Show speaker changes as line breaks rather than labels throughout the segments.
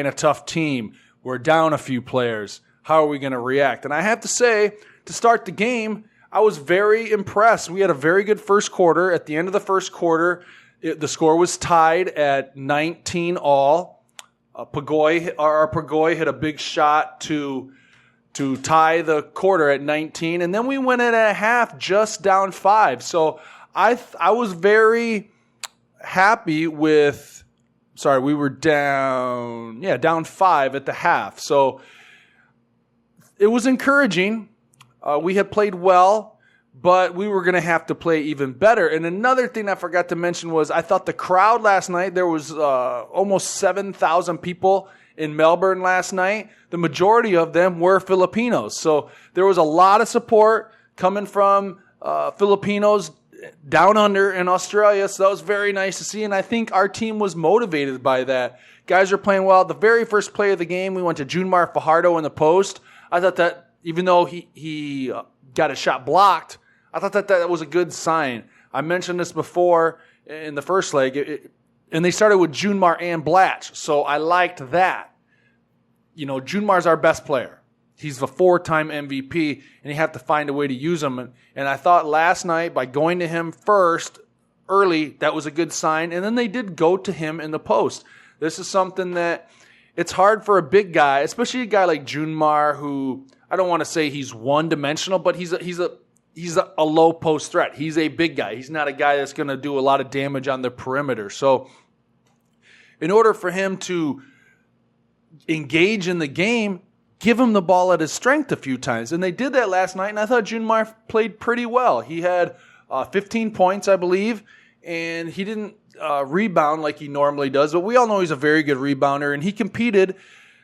playing a tough team. We're down a few players. How are we going to react? And I have to say, to start the game, I was very impressed. We had a very good first quarter. At the end of the first quarter, the score was tied at 19 all. Pagoy hit a big shot to tie the quarter at 19, and then we went in at a half just down 5. So I was very happy with. Sorry, we were down 5 at the half. So it was encouraging. We had played well, but we were going to have to play even better. And another thing I forgot to mention was I thought the crowd last night, there was almost 7,000 people in Melbourne last night. The majority of them were Filipinos. So there was a lot of support coming from Filipinos down under in Australia. So that was very nice to see. And I think our team was motivated by that. Guys are playing well. The very first play of the game, we went to Junmar Fajardo in the post. I thought that even though he got a shot blocked, I thought that was a good sign. I mentioned this before in the first leg, and they started with Junmar and Blatch, so I liked that. You know, Junmar's our best player. He's the 4-time MVP, and you have to find a way to use him. And I thought last night, by going to him first, early, that was a good sign. And then they did go to him in the post. This is something that it's hard for a big guy, especially a guy like Junmar, who I don't want to say he's one-dimensional, but he's a low post threat. He's a big guy. He's not a guy that's going to do a lot of damage on the perimeter. So in order for him to engage in the game, give him the ball at his strength a few times. And they did that last night, and I thought Junmar played pretty well. He had 15 points, I believe, and he didn't rebound like he normally does. But we all know he's a very good rebounder, and he competed.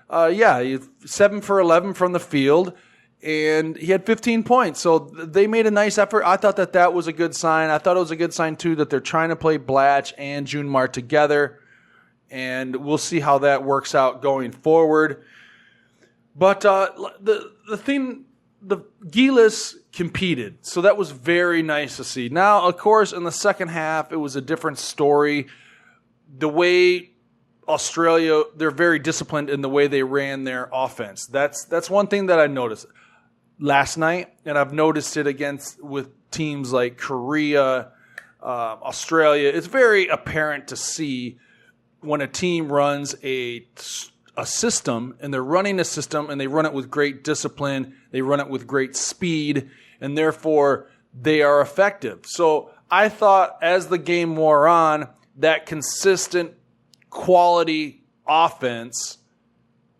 He 7 for 11 from the field, and he had 15 points. So they made a nice effort. I thought that was a good sign. I thought it was a good sign, too, that they're trying to play Blatch and Junmar together, and we'll see how that works out going forward. But the Gilas competed, so that was very nice to see. Now, of course, in the second half, it was a different story. The way Australia, they're very disciplined in the way they ran their offense. That's one thing that I noticed last night, and I've noticed it with teams like Korea, Australia. It's very apparent to see when a team runs a system, and they're running a system, and they run it with great discipline, they run it with great speed, and therefore they are effective. So I thought as the game wore on, that consistent quality offense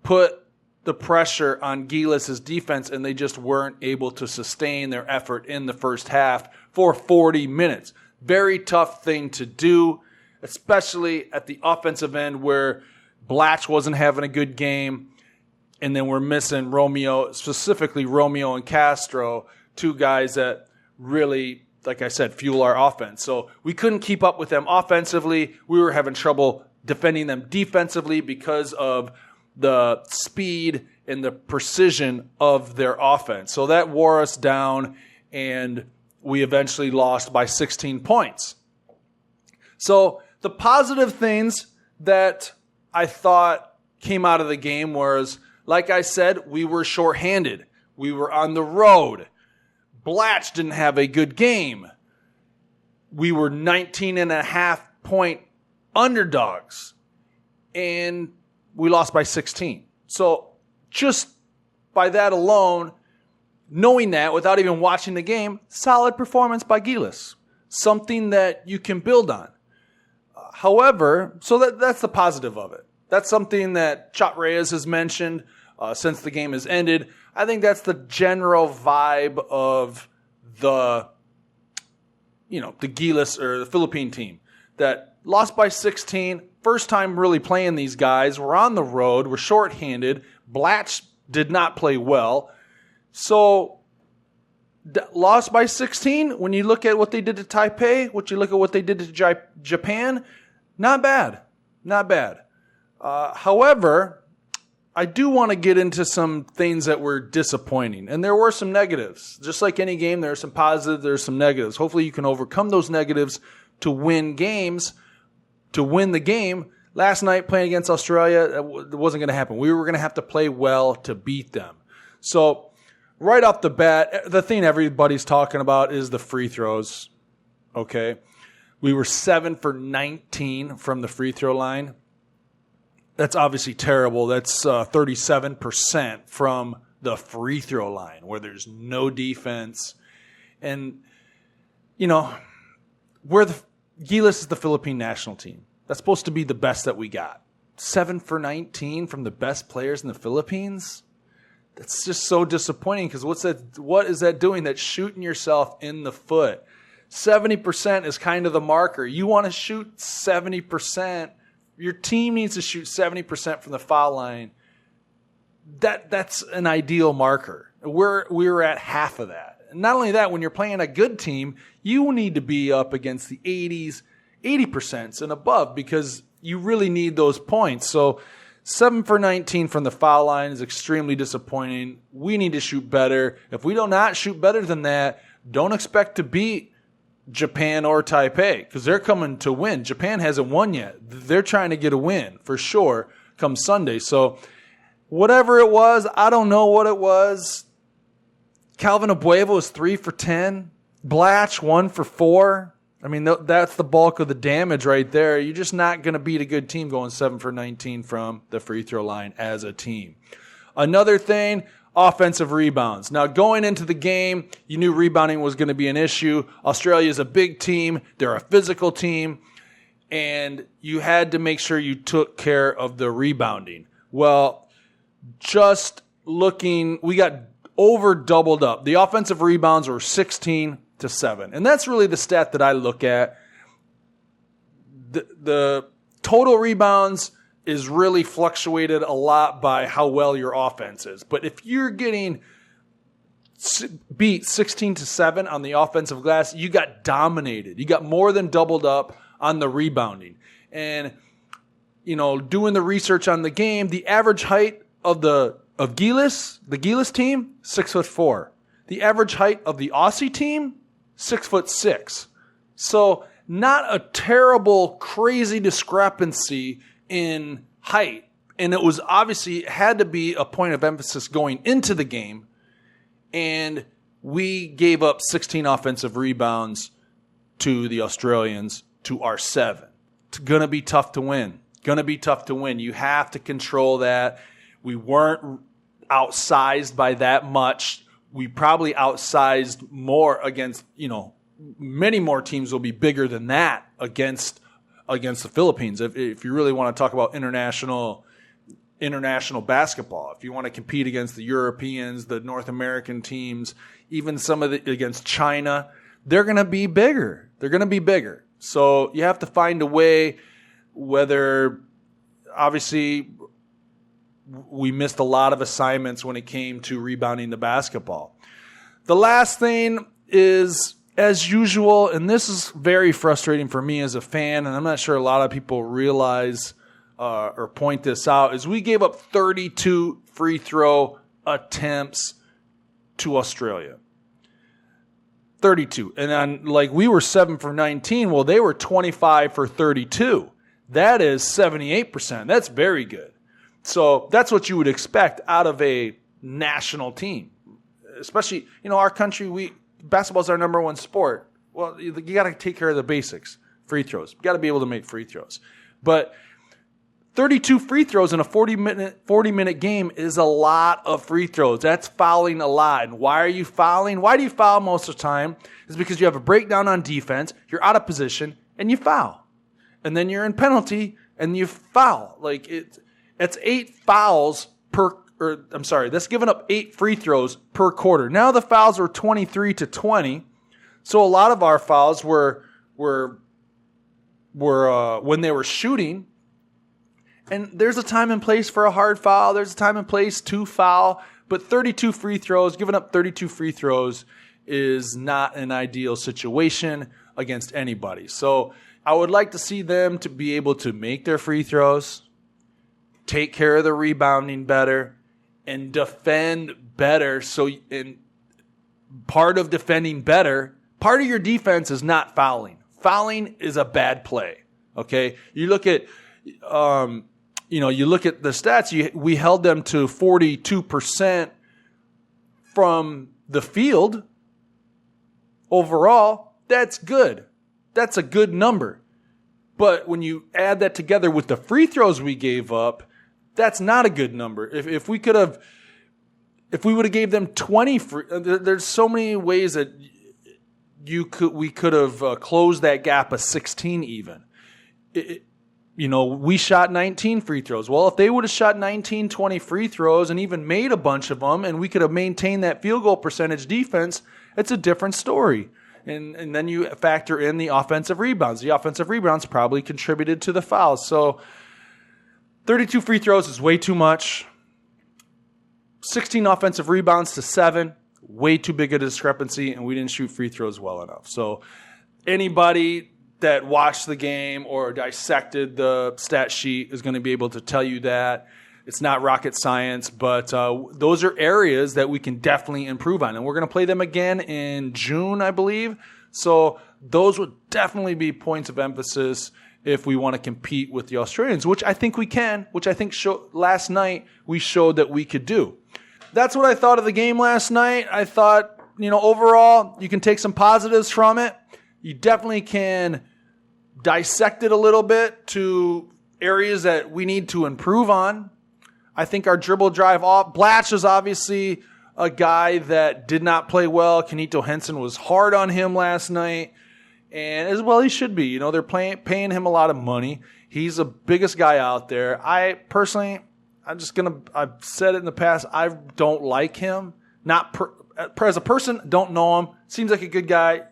put the pressure on Gilas' defense, and they just weren't able to sustain their effort in the first half for 40 minutes. Very tough thing to do, especially at the offensive end where Blatch wasn't having a good game, and then we're missing Romeo, specifically Romeo and Castro, two guys that really, like I said, fuel our offense. So we couldn't keep up with them offensively. We were having trouble defending them defensively because of the speed and the precision of their offense. So that wore us down, and we eventually lost by 16 points. So the positive things that I thought came out of the game was, like I said, we were shorthanded. We were on the road. Blatch didn't have a good game. We were 19.5-point underdogs, and we lost by 16. So just by that alone, knowing that without even watching the game, solid performance by Gilas. Something that you can build on. However, so that's the positive of it. That's something that Chat Reyes has mentioned since the game has ended. I think that's the general vibe of the Gilas or the Philippine team that lost by 16. First time really playing these guys. We're on the road. We're shorthanded. Blatch did not play well. So lost by 16. When you look at what they did to Taipei, what you look at what they did to Japan, not bad. Not bad. However, I do want to get into some things that were disappointing. And there were some negatives. Just like any game, there are some positives, there are some negatives. Hopefully you can overcome those negatives to win games, to win the game Last night playing against Australia, it wasn't going to happen. We were going to have to play well to beat them. So right off the bat, the thing everybody's talking about is the free throws. Okay. We were 7 for 19 from the free throw line. That's obviously terrible. That's 37% from the free throw line where there's no defense. And, Gilas is the Philippine national team. That's supposed to be the best that we got. 7 for 19 from the best players in the Philippines? That's just so disappointing because what is that doing? That's shooting yourself in the foot. 70% is kind of the marker. You want to shoot 70%. Your team needs to shoot 70% from the foul line. That's an ideal marker. We're at half of that. And not only that, when you're playing a good team, you need to be up against the 80% and above because you really need those points. So 7 for 19 from the foul line is extremely disappointing. We need to shoot better. If we do not shoot better than that, don't expect to beat Japan or Taipei because they're coming to win. Japan hasn't won yet. They're trying to get a win for sure come Sunday. So whatever it was, I don't know what it was. Calvin Abueva was 3 for 10. Blatch 1 for 4. I mean, that's the bulk of the damage right there. You're just not going to beat a good team going 7 for 19 from the free throw line as a team. Another thing, offensive rebounds. Now, going into the game, you knew rebounding was going to be an issue. Australia is a big team. They're a physical team. And you had to make sure you took care of the rebounding. Well, just looking, we got over doubled up. The offensive rebounds were 16-7. And that's really the stat that I look at. The total rebounds is really fluctuated a lot by how well your offense is. But if you're getting beat 16-7 on the offensive glass, you got dominated. You got more than doubled up on the rebounding. And, doing the research on the game, the average height of Gilas, the Gilas team, 6'4". The average height of the Aussie team, 6'6". So not a terrible, crazy discrepancy in height. And it was obviously had to be a point of emphasis going into the game. And we gave up 16 offensive rebounds to the Australians to our 7. It's going to be tough to win. You have to control that. We weren't outsized by that much. We probably outsized more against, many more teams will be bigger than that against the Philippines. If you really want to talk about international basketball, if you want to compete against the Europeans, the North American teams, even against China, they're going to be bigger. So you have to find a way, whether obviously we missed a lot of assignments when it came to rebounding the basketball. The last thing is, as usual, and this is very frustrating for me as a fan, and I'm not sure a lot of people realize or point this out, is we gave up 32 free throw attempts to Australia. 32. And then, we were 7 for 19. Well, they were 25 for 32. That is 78%. That's very good. So that's what you would expect out of a national team. Especially, our country, basketball is our number one sport. Well, you got to take care of the basics. Free throws. You got to be able to make free throws. But 32 free throws in a 40-minute game is a lot of free throws. That's fouling a lot. And why are you fouling? Why do you foul most of the time? It's because you have a breakdown on defense, you're out of position, and you foul. And then you're in penalty, and you foul. That's 8 fouls that's giving up 8 free throws per quarter. Now the fouls were 23-20. So a lot of our fouls were when they were shooting. And there's a time and place for a hard foul. There's a time and place to foul. But 32 free throws, giving up 32 free throws is not an ideal situation against anybody. So I would like to see them to be able to make their free throws, take care of the rebounding better, and defend better. So, in part of defending better, part of your defense is not fouling. Fouling is a bad play. Okay? You look at, You look at the stats, we held them to 42% from the field overall. That's good. That's a good number. But when you add that together with the free throws we gave up, that's not a good number. If we would have gave them 20 free, there's so many ways that we could have closed that gap of 16 even. We shot 19 free throws. Well, if they would have shot 19, 20 free throws and even made a bunch of them, and we could have maintained that field goal percentage defense, it's a different story. And then you factor in the offensive rebounds. The offensive rebounds probably contributed to the fouls. So 32 free throws is way too much. 16 offensive rebounds to 7, way too big a discrepancy, and we didn't shoot free throws well enough. So anybody that watched the game or dissected the stat sheet is going to be able to tell you that. It's not rocket science, but those are areas that we can definitely improve on. And we're going to play them again in June, I believe. So those would definitely be points of emphasis if we want to compete with the Australians, which I think we can, which I think last night we showed that we could do. That's what I thought of the game last night. I thought, overall, you can take some positives from it. You definitely can dissect it a little bit to areas that we need to improve on. I think our dribble drive off. Blatch is obviously a guy that did not play well. Kenito Henson was hard on him last night. And as well he should be. They're paying him a lot of money. He's the biggest guy out there. I've said it in the past, I don't like him. As a person, don't know him. Seems like a good guy.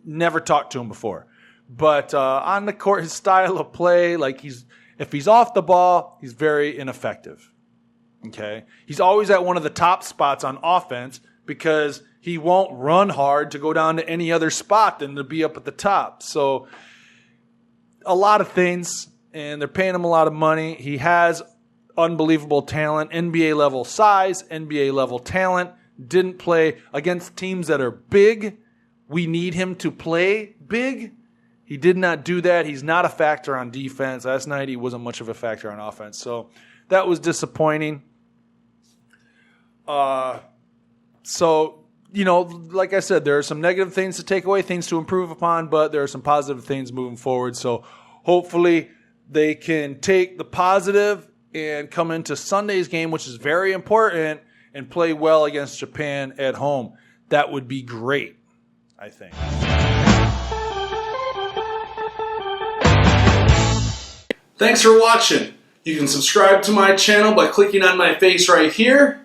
Never talked to him before. But on the court, his style of play, if he's off the ball, he's very ineffective. Okay? He's always at one of the top spots on offense because he won't run hard to go down to any other spot than to be up at the top. So a lot of things, and they're paying him a lot of money. He has unbelievable talent, NBA level size, NBA level talent. Didn't play against teams that are big. We need him to play big. He did not do that. He's not a factor on defense. Last night he wasn't much of a factor on offense. So that was disappointing. Like I said, there are some negative things to take away, things to improve upon, but there are some positive things moving forward. So hopefully they can take the positive and come into Sunday's game, which is very important, and play well against Japan at home. That would be great, I think. Thanks for watching. You can subscribe to my channel by clicking on my face right here.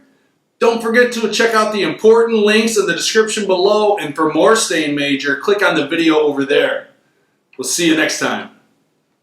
Don't forget to check out the important links in the description below, and for more Staying Major, click on the video over there. We'll see you next time.